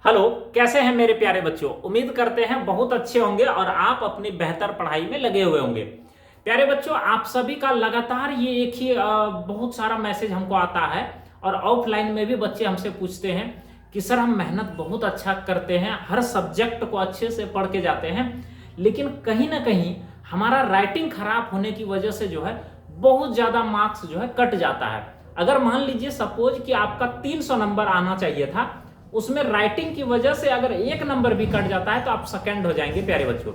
Hello, कैसे हैं मेरे प्यारे बच्चों। उम्मीद करते हैं बहुत अच्छे होंगे और आप अपनी बेहतर पढ़ाई में लगे हुए होंगे। प्यारे बच्चों, आप सभी का लगातार ये एक ही बहुत सारा मैसेज हमको आता है और ऑफलाइन में भी बच्चे हमसे पूछते हैं कि सर हम मेहनत बहुत अच्छा करते हैं, हर सब्जेक्ट को अच्छे से पढ़ के जाते हैं, लेकिन कहीं ना कहीं हमारा राइटिंग खराब होने की वजह से जो है बहुत ज़्यादा मार्क्स जो है कट जाता है। अगर मान लीजिए सपोज कि आपका 300 नंबर आना चाहिए था, उसमें राइटिंग की वजह से अगर 1 नंबर भी कट जाता है तो आप सेकंड हो जाएंगे। प्यारे बच्चों,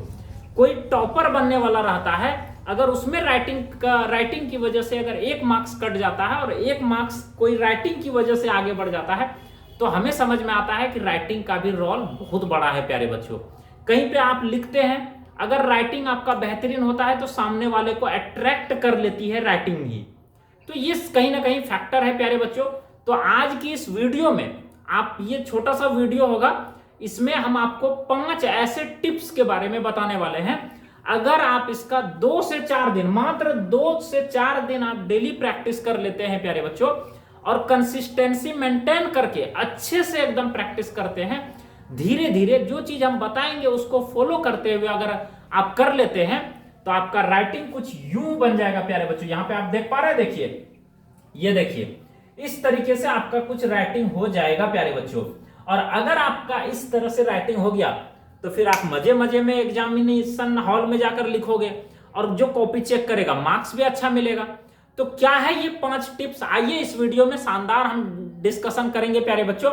कोई टॉपर बनने वाला रहता है, अगर उसमें राइटिंग की वजह से अगर 1 मार्क्स कट जाता है और 1 मार्क्स कोई राइटिंग की वजह से आगे बढ़ जाता है, तो हमें समझ में आता है कि राइटिंग का भी रोल बहुत बड़ा है। प्यारे बच्चों, कहीं पे आप लिखते हैं, अगर राइटिंग आपका बेहतरीन होता है तो सामने वाले को अट्रैक्ट कर लेती है राइटिंग ही, तो ये कहीं ना कहीं फैक्टर है। प्यारे बच्चों, तो आज की इस वीडियो में आप, ये छोटा सा वीडियो होगा, इसमें हम आपको 5 ऐसे टिप्स के बारे में बताने वाले हैं। अगर आप इसका 2 से 4 दिन, मात्र 2 से 4 दिन आप डेली प्रैक्टिस कर लेते हैं प्यारे बच्चों, और कंसिस्टेंसी मेंटेन करके अच्छे से एकदम प्रैक्टिस करते हैं, धीरे धीरे जो चीज हम बताएंगे उसको फॉलो करते हुए अगर आप कर लेते हैं तो आपका राइटिंग कुछ यूं बन जाएगा। प्यारे बच्चों, यहां पे आप देख पा रहे हैं, देखिए, ये देखिए, इस तरीके से आपका कुछ राइटिंग हो जाएगा प्यारे बच्चों। और अगर आपका इस तरह से राइटिंग हो गया तो फिर आप मजे मजे में एग्जामिनेशन हॉल में जाकर लिखोगे और जो कॉपी चेक करेगा मार्क्स भी अच्छा मिलेगा। तो क्या है ये 5 टिप्स, आइए इस वीडियो में शानदार हम डिस्कशन करेंगे प्यारे बच्चों।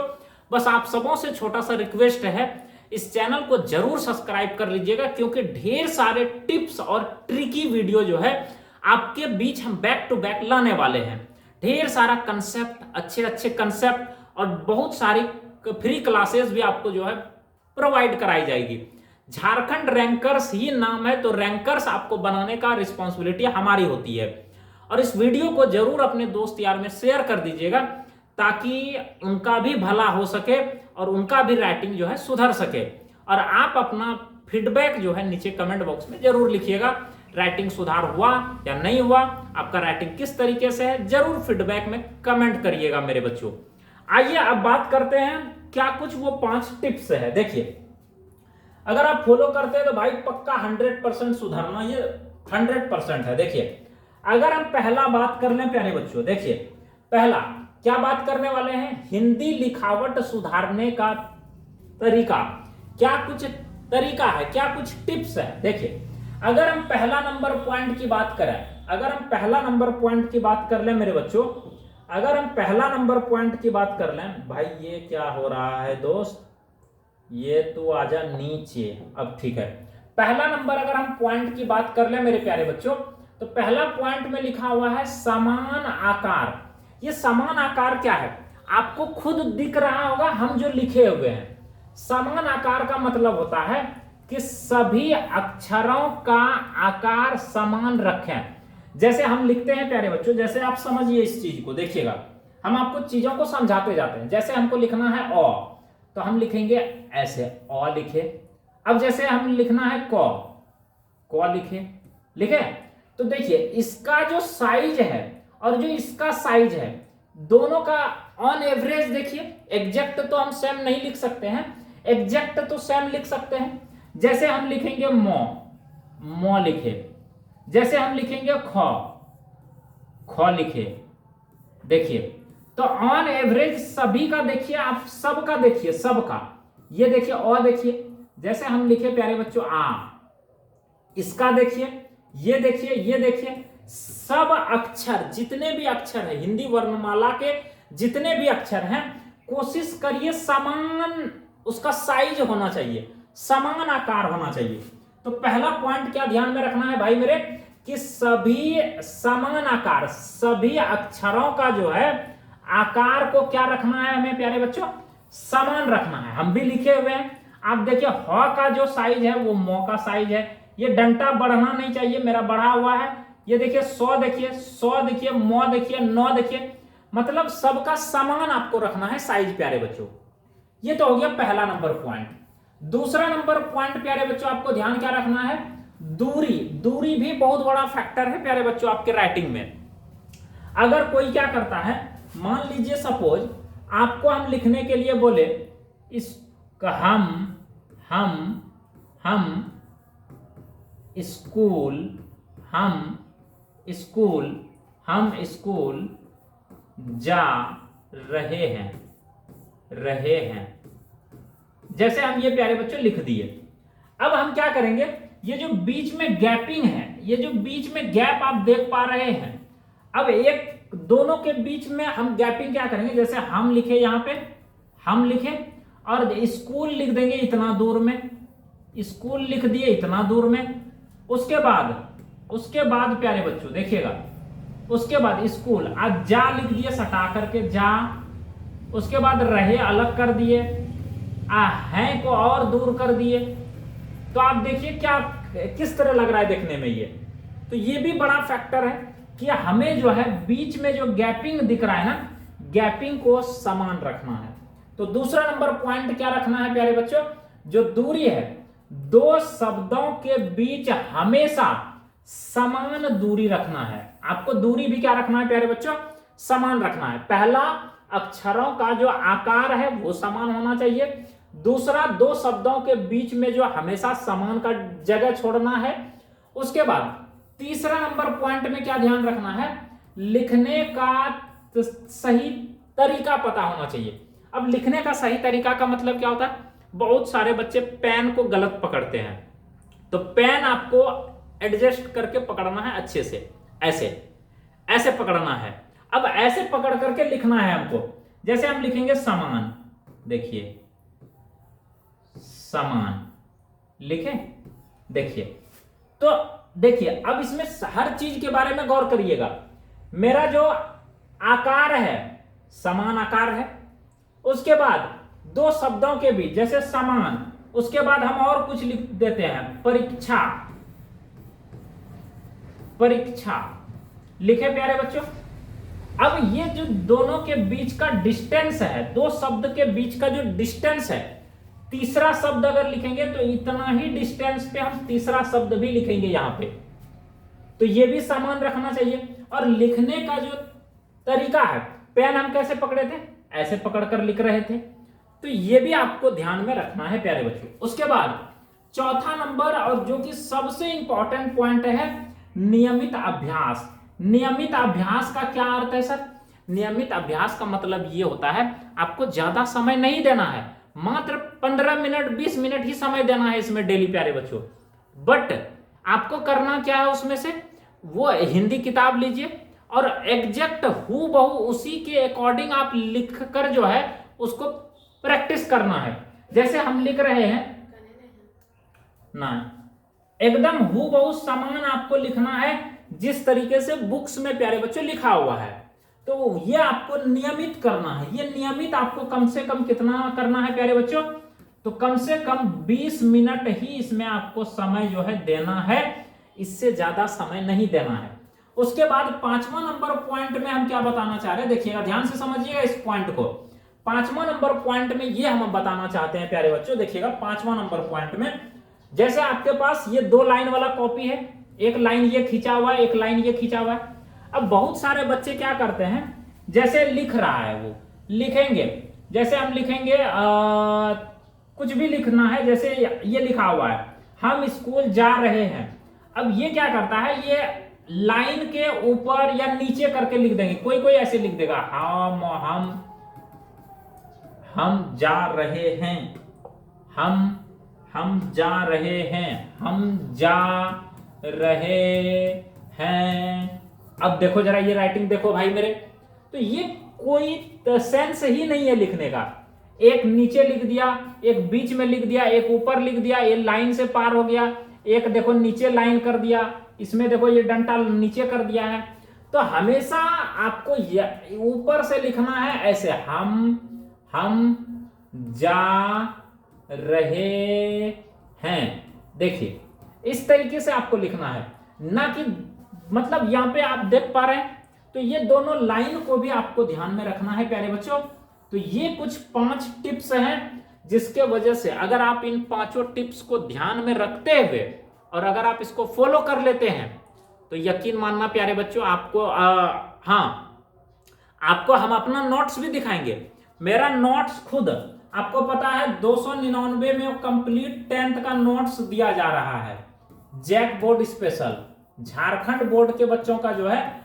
बस आप सबों से छोटा सा रिक्वेस्ट है, इस चैनल को जरूर सब्सक्राइब कर लीजिएगा, क्योंकि ढेर सारे टिप्स और ट्रिकी वीडियो जो है आपके बीच हम बैक टू बैक लाने वाले हैं। ढेर सारा कंसेप्ट, अच्छे अच्छे कंसेप्ट और बहुत सारी फ्री क्लासेस भी आपको जो है प्रोवाइड कराई जाएगी। झारखंड रैंकर्स ही नाम है, तो रैंकर्स आपको बनाने का रिस्पॉन्सिबिलिटी हमारी होती है। और इस वीडियो को जरूर अपने दोस्त यार में शेयर कर दीजिएगा, ताकि उनका भी भला हो सके और उनका भी राइटिंग जो है सुधर सके। और आप अपना फीडबैक जो है नीचे कमेंट बॉक्स में जरूर लिखिएगा, राइटिंग सुधार हुआ या नहीं हुआ, आपका राइटिंग किस तरीके से है, जरूर फीडबैक में कमेंट करिएगा मेरे बच्चों। आइए अब बात करते हैं क्या कुछ वो 5 टिप्स है। देखिए, अगर आप फॉलो करते हैं तो भाई पक्का 100% सुधरना, ये 100% है। देखिए, अगर हम पहला बात कर लें प्यारे बच्चों, देखिए पहला क्या बात करने वाले हैं, हिंदी लिखावट सुधारने का तरीका। क्या कुछ तरीका है, क्या कुछ टिप्स है। देखिए, अगर हम पहला नंबर पॉइंट की बात करें, अगर हम पहला नंबर पॉइंट की बात कर लें मेरे बच्चों, अगर हम पहला नंबर पॉइंट की बात कर लें, भाई ये क्या हो रहा है दोस्त, ये तो आजा नीचे, अब ठीक है। पहला नंबर अगर हम पॉइंट की बात कर लें मेरे प्यारे बच्चों, तो पहला पॉइंट में लिखा हुआ है समान आकार। ये समान आकार क्या है, आपको खुद दिख रहा होगा, हम जो लिखे हुए हैं। समान आकार का मतलब होता है कि सभी अक्षरों का आकार समान रखें। जैसे हम लिखते हैं प्यारे बच्चों, जैसे आप समझिए इस चीज को, देखिएगा, हम आपको चीजों को समझाते जाते हैं। जैसे हमको लिखना है अ, तो हम लिखेंगे ऐसे, अ लिखे। अब जैसे हम लिखना है क लिखे, लिखे। तो देखिए, इसका जो साइज है और जो इसका साइज है, दोनों का ऑन एवरेज देखिए, एग्जैक्ट तो हम सेम नहीं लिख सकते हैं, एग्जैक्ट तो सेम लिख सकते हैं। जैसे हम लिखेंगे मो लिखे, जैसे हम लिखेंगे ख लिखे। देखिए, तो ऑन एवरेज सभी का देखिए, आप सबका देखिए, सबका, ये देखिए अ देखिए, जैसे हम लिखे प्यारे बच्चों आ, इसका देखिए, ये देखिए, ये देखिए, सब अक्षर, जितने भी अक्षर है हिंदी वर्णमाला के, जितने भी अक्षर हैं, कोशिश करिए समान उसका साइज होना चाहिए, समान आकार होना चाहिए। तो पहला पॉइंट क्या ध्यान में रखना है भाई मेरे, कि सभी समान आकार, सभी अक्षरों का जो है आकार को क्या रखना है हमें प्यारे बच्चों, समान रखना है। हम भी लिखे हुए हैं, आप देखिए ह का जो साइज है वो मो का साइज है, ये डंटा बढ़ना नहीं चाहिए, मेरा बढ़ा हुआ है। ये देखिए 100 देखिए, 100 देखिए, मो देखिए, 9 देखिए, मतलब सबका समान आपको रखना है साइज प्यारे बच्चों। ये तो हो गया पहला नंबर पॉइंट। दूसरा नंबर पॉइंट प्यारे बच्चों, आपको ध्यान क्या रखना है, दूरी। दूरी भी बहुत बड़ा फैक्टर है प्यारे बच्चों आपके राइटिंग में। अगर कोई क्या करता है, मान लीजिए सपोज आपको हम लिखने के लिए बोले इस हम स्कूल जा रहे हैं। जैसे हम ये प्यारे बच्चों लिख दिए। अब हम क्या करेंगे, ये जो बीच में गैपिंग है, ये जो बीच में गैप आप देख पा रहे हैं, अब एक दोनों के बीच में हम गैपिंग क्या करेंगे, जैसे हम लिखे यहां पे, हम लिखे और स्कूल लिख देंगे इतना दूर में, स्कूल लिख दिए इतना दूर में। उसके बाद प्यारे बच्चों देखिएगा, उसके बाद स्कूल आज जा लिख दिए सटा करके जा, उसके बाद रहे अलग कर दिए, हैं को और दूर कर दिए। तो आप देखिए क्या किस तरह लग रहा है देखने में ये। तो ये भी बड़ा फैक्टर है कि हमें जो है बीच में जो गैपिंग दिख रहा है ना, गैपिंग को समान रखना है। तो दूसरा नंबर पॉइंट क्या रखना है प्यारे बच्चों, जो दूरी है दो शब्दों के बीच हमेशा समान दूरी रखना है। आपको दूरी भी क्या रखना है प्यारे बच्चों, समान रखना है। पहला अक्षरों का जो आकार है वो समान होना चाहिए। दूसरा दो शब्दों के बीच में जो हमेशा समान का जगह छोड़ना है। उसके बाद तीसरा नंबर पॉइंट में क्या ध्यान रखना है, लिखने का सही तरीका पता होना चाहिए। अब लिखने का सही तरीका का मतलब क्या होता है, बहुत सारे बच्चे पेन को गलत पकड़ते हैं, तो पेन आपको एडजस्ट करके पकड़ना है अच्छे से, ऐसे पकड़ना है। अब ऐसे पकड़ करके लिखना है हमको। जैसे हम लिखेंगे समान, देखिए समान लिखे, देखिए। तो देखिए अब इसमें हर चीज के बारे में गौर करिएगा। मेरा जो आकार है समान आकार है, उसके बाद दो शब्दों के बीच जैसे समान, उसके बाद हम और कुछ लिख देते हैं परीक्षा लिखे प्यारे बच्चों। अब ये जो दोनों के बीच का डिस्टेंस है, दो शब्द के बीच का जो डिस्टेंस है, तीसरा शब्द अगर लिखेंगे तो इतना ही डिस्टेंस पे हम तीसरा शब्द भी लिखेंगे यहां पे। तो ये भी समान रखना चाहिए। और लिखने का जो तरीका है, पेन हम कैसे पकड़े थे, ऐसे पकड़कर लिख रहे थे, तो ये भी आपको ध्यान में रखना है प्यारे बच्चों। उसके बाद चौथा नंबर और जो कि सबसे इंपॉर्टेंट पॉइंट है, नियमित अभ्यास। नियमित अभ्यास का क्या अर्थ है सर, नियमित अभ्यास का मतलब ये होता है आपको ज्यादा समय नहीं देना है, मात्र 15 मिनट 20 मिनट ही समय देना है इसमें डेली प्यारे बच्चों। बट आपको करना क्या है, उसमें से वो हिंदी किताब लीजिए और एग्जैक्ट हूबहू उसी के अकॉर्डिंग आप लिख कर जो है उसको प्रैक्टिस करना है। जैसे हम लिख रहे हैं ना, एकदम हूबहू समान आपको लिखना है जिस तरीके से बुक्स में प्यारे बच्चों लिखा हुआ है। तो ये आपको नियमित करना है। ये नियमित आपको कम से कम कितना करना है प्यारे बच्चों, तो कम से कम 20 मिनट ही इसमें आपको समय जो है देना है, इससे ज्यादा समय नहीं देना है। उसके बाद पांचवा नंबर पॉइंट में हम क्या बताना चाह रहे हैं, देखिएगा ध्यान से समझिएगा इस पॉइंट को। पांचवा नंबर पॉइंट में ये हम बताना चाहते हैं प्यारे बच्चों, देखिएगा पांचवा नंबर पॉइंट में, जैसे आपके पास ये 2 लाइन वाला कॉपी है, एक लाइन ये खींचा हुआ है, एक लाइन ये खींचा हुआ है। अब बहुत सारे बच्चे क्या करते हैं, जैसे लिख रहा है वो लिखेंगे, जैसे हम लिखेंगे कुछ भी लिखना है, जैसे ये लिखा हुआ है हम स्कूल जा रहे हैं। अब ये क्या करता है, ये लाइन के ऊपर या नीचे करके लिख देंगे। कोई कोई ऐसे लिख देगा हम जा रहे हैं, हम जा रहे हैं, हम जा रहे हैं। अब देखो जरा ये राइटिंग देखो भाई मेरे, तो ये कोई सेंस ही नहीं है लिखने का। एक नीचे लिख दिया, एक बीच में लिख दिया, एक ऊपर लिख दिया, ये लाइन से पार हो गया, एक देखो नीचे लाइन कर दिया, इसमें देखो ये डंटा नीचे कर दिया है। तो हमेशा आपको ऊपर से लिखना है ऐसे, हम जा रहे हैं। देखिए इस तरीके से आपको लिखना है, ना कि मतलब यहां पे आप देख पा रहे हैं। तो ये दोनों लाइन को भी आपको ध्यान में रखना है प्यारे बच्चों। तो ये कुछ 5 टिप्स हैं जिसके वजह से अगर आप इन 5 टिप्स को ध्यान में रखते हुए और अगर आप इसको फॉलो कर लेते हैं तो यकीन मानना प्यारे बच्चों आपको आपको हम अपना नोट्स भी दिखाएंगे। मेरा नोट्स खुद आपको पता है 299 में कंप्लीट 10th का नोट्स दिया जा रहा है। JAC board special Jharkhand board के बच्चों का जो है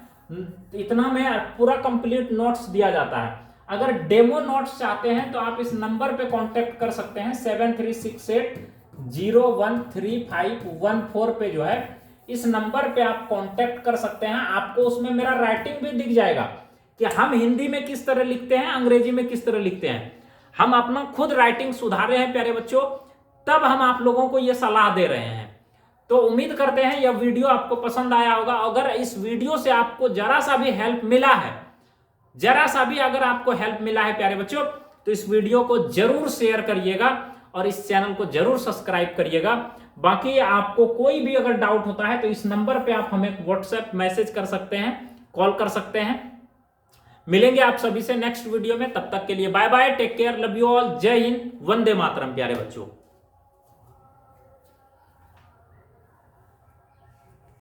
इतना में पूरा कंप्लीट नोट्स दिया जाता है। अगर डेमो नोट्स चाहते हैं तो आप इस नंबर पे कांटेक्ट कर सकते हैं 7368013514 पे जो है इस नंबर पे आप कांटेक्ट कर सकते हैं। आपको उसमें मेरा राइटिंग भी दिख जाएगा कि हम हिंदी में किस तरह लिखते हैं, अंग्रेजी में किस तरह लिखते हैं। हम अपना खुद राइटिंग सुधारे हैं प्यारे बच्चों, तब हम आप लोगों को यह सलाह दे रहे हैं। तो उम्मीद करते हैं यह वीडियो आपको पसंद आया होगा। अगर इस वीडियो से आपको जरा सा भी हेल्प मिला है, जरा सा भी अगर आपको हेल्प मिला है प्यारे बच्चों, तो इस वीडियो को जरूर शेयर करिएगा और इस चैनल को जरूर सब्सक्राइब करिएगा। बाकी आपको कोई भी अगर डाउट होता है तो इस नंबर पे आप हमें व्हाट्सएप मैसेज कर सकते हैं, कॉल कर सकते हैं। मिलेंगे आप सभी से नेक्स्ट वीडियो में, तब तक के लिए bye bye, take care, love you all, जय हिंद, वंदे मातरम प्यारे बच्चों।